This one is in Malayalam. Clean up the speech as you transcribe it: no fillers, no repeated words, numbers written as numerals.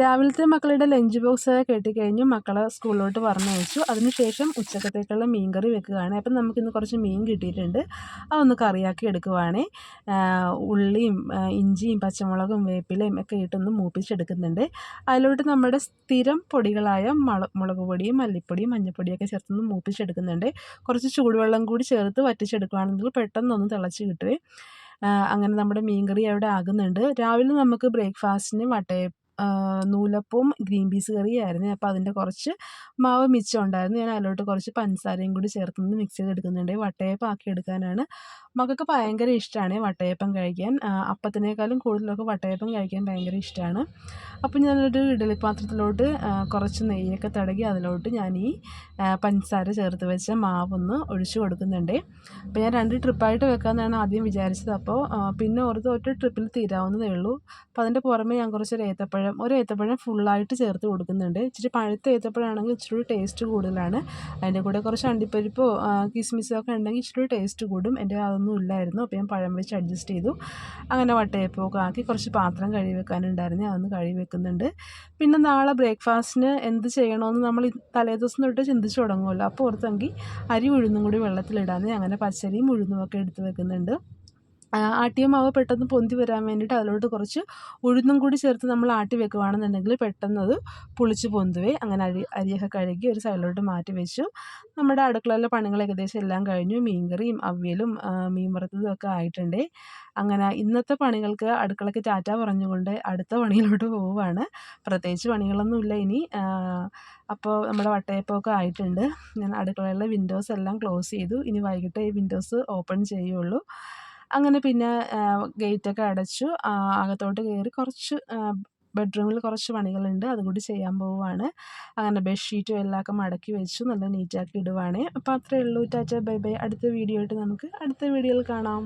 രാവിലത്തെ മക്കളുടെ ലഞ്ച് ബോക്സൊക്കെ കെട്ടിക്കഴിഞ്ഞു മക്കളെ സ്കൂളിലോട്ട് പറഞ്ഞയച്ചു. അതിനുശേഷം ഉച്ചക്കത്തേക്കുള്ള മീൻ കറി വെക്കുകയാണ്. അപ്പം നമുക്കിന്ന് കുറച്ച് മീൻ കിട്ടിയിട്ടുണ്ട്. അതൊന്ന് കറിയാക്കി എടുക്കുവാണേ. ഉള്ളിയും ഇഞ്ചിയും പച്ചമുളകും വേപ്പിലയും ഒക്കെ ഇട്ടൊന്ന് മൂപ്പിച്ചെടുക്കുന്നുണ്ട്. അതിലോട്ട് നമ്മുടെ സ്ഥിരം പൊടികളായ മുളക് പൊടിയും മല്ലിപ്പൊടിയും മഞ്ഞൾപ്പൊടിയൊക്കെ ചേർത്തൊന്ന് മൂപ്പിച്ചെടുക്കുന്നുണ്ട്. കുറച്ച് ചൂടുവെള്ളം കൂടി ചേർത്ത് വറ്റിച്ചെടുക്കുകയാണെങ്കിൽ പെട്ടെന്നൊന്ന് തിളച്ച് കിട്ടുവേ. അങ്ങനെ നമ്മുടെ മീൻ കറി അവിടെ ആകുന്നുണ്ട്. രാവിലെ നമുക്ക് ബ്രേക്ക്ഫാസ്റ്റിന് നൂലപ്പവും ഗ്രീൻ പീസ് കറിയായിരുന്നു. അപ്പോൾ അതിൻ്റെ കുറച്ച് മാവ് മിച്ചം ഉണ്ടായിരുന്നു. ഞാൻ അതിലോട്ട് കുറച്ച് പഞ്ചസാരയും കൂടി ചേർത്തൊന്ന് മിക്സ് ചെയ്തെടുക്കുന്നുണ്ട്. വട്ടയപ്പം ആക്കി എടുക്കാനാണ്. മക്കൾക്ക് ഭയങ്കര ഇഷ്ടമാണ് വട്ടയപ്പം കഴിക്കാൻ. അപ്പത്തിനേക്കാളും കൂടുതലൊക്കെ വട്ടയപ്പം കഴിക്കാൻ ഭയങ്കര ഇഷ്ടമാണ്. അപ്പോൾ ഞാനൊരു ഇഡ്ഡലി പാത്രത്തിലോട്ട് കുറച്ച് നെയ്യൊക്കെ തടകി അതിലോട്ട് ഞാൻ ഈ പഞ്ചസാര ചേർത്ത് വെച്ച മാവൊന്ന് ഒഴിച്ച് കൊടുക്കുന്നുണ്ട്. അപ്പോൾ ഞാൻ 2 ട്രിപ്പായിട്ട് വെക്കാമെന്നാണ് ആദ്യം വിചാരിച്ചത്. അപ്പോൾ പിന്നെ ഓർത്ത് ഒറ്റ ട്രിപ്പിൽ തീരാവുന്നതേ ഉള്ളൂ. അപ്പോൾ അതിൻ്റെ പുറമെ ഞാൻ കുറച്ച് ഒരു ഏത്തപ്പഴം ഫുള്ളായിട്ട് ചേർത്ത് കൊടുക്കുന്നുണ്ട്. ഇച്ചിരി പഴുത്ത ഏത്തപ്പഴമാണെങ്കിൽ ഇച്ചിരി ടേസ്റ്റ് കൂടുതലാണ്. അതിൻ്റെ കൂടെ കുറച്ച് അണ്ടിപ്പരിപ്പോ കിസ്മിസോ ഒക്കെ ഉണ്ടെങ്കിൽ ഇച്ചിരി ടേസ്റ്റ് കൂടും. എൻ്റെ അതൊന്നും ഇല്ലായിരുന്നു. അപ്പോൾ ഞാൻ പഴം വെച്ച് അഡ്ജസ്റ്റ് ചെയ്തു. അങ്ങനെ വട്ടയപ്പമൊക്കെ ആക്കി കുറച്ച് പാത്രം കഴുകി വെക്കാനുണ്ടായിരുന്നു. അതൊന്ന് കഴുകി വെക്കുന്നുണ്ട്. പിന്നെ നാളെ ബ്രേക്ക്ഫാസ്റ്റിന് എന്ത് ചെയ്യണമെന്ന് നമ്മൾ തലേദിവസം തൊട്ട് ചിന്തിച്ച് തുടങ്ങുമല്ലോ. അപ്പോൾ ഓർത്തെങ്കിൽ അരി ഉഴുന്നും കൂടി വെള്ളത്തിലിടാമെന്ന് അങ്ങനെ പച്ചരിയും ഉഴുന്നുമൊക്കെ എടുത്ത് വെക്കുന്നുണ്ട്. ആട്ടിയ മാവ് പെട്ടെന്ന് പൊന്തി വരാൻ വേണ്ടിയിട്ട് അതിലോട്ട് കുറച്ച് ഉഴുന്നും കൂടി ചേർത്ത് നമ്മൾ ആട്ടി വെക്കുകയാണെന്നുണ്ടെങ്കിൽ പെട്ടെന്നത് പുളിച്ച് പൊന്തുവേ. അങ്ങനെ അരിയൊക്കെ കഴുകി ഒരു സൈഡിലോട്ട് മാറ്റി വെച്ചു. നമ്മുടെ അടുക്കളയിലെ പണികൾ ഏകദേശം എല്ലാം കഴിഞ്ഞു. മീൻകറിയും അവിയലും മീൻ വറുത്തതും ഒക്കെ ആയിട്ടുണ്ട്. അങ്ങനെ ഇന്നത്തെ പണികൾക്ക് അടുക്കളയ്ക്ക് ടാറ്റ പറഞ്ഞുകൊണ്ട് അടുത്ത പണിയിലോട്ട് പോവുകയാണ്. പ്രത്യേകിച്ച് പണികളൊന്നുമില്ല ഇനി. അപ്പോൾ നമ്മുടെ വട്ടയപ്പമൊക്കെ ആയിട്ടുണ്ട്. ഞാൻ അടുക്കളയിലെ വിൻഡോസ് എല്ലാം ക്ലോസ് ചെയ്തു. ഇനി വൈകിട്ട് ഈ വിൻഡോസ് ഓപ്പൺ ചെയ്യുള്ളൂ. അങ്ങനെ പിന്നെ ഗേറ്റൊക്കെ അടച്ചു. അകത്തോട്ട് കയറി കുറച്ച് ബെഡ്റൂമിൽ കുറച്ച് പണികളുണ്ട്. അതുകൂടി ചെയ്യാൻ പോവുകയാണ്. അങ്ങനെ ബെഡ്ഷീറ്റും എല്ലാമൊക്കെ മടക്കി വെച്ചു. നല്ല നീറ്റാക്കി ഇടുവാണ്. അപ്പോൾ അത്രയേ ഉള്ളൂ. Tata bye bye. അടുത്ത വീഡിയോ ആയിട്ട് നമുക്ക് അടുത്ത വീഡിയോയിൽ കാണാം.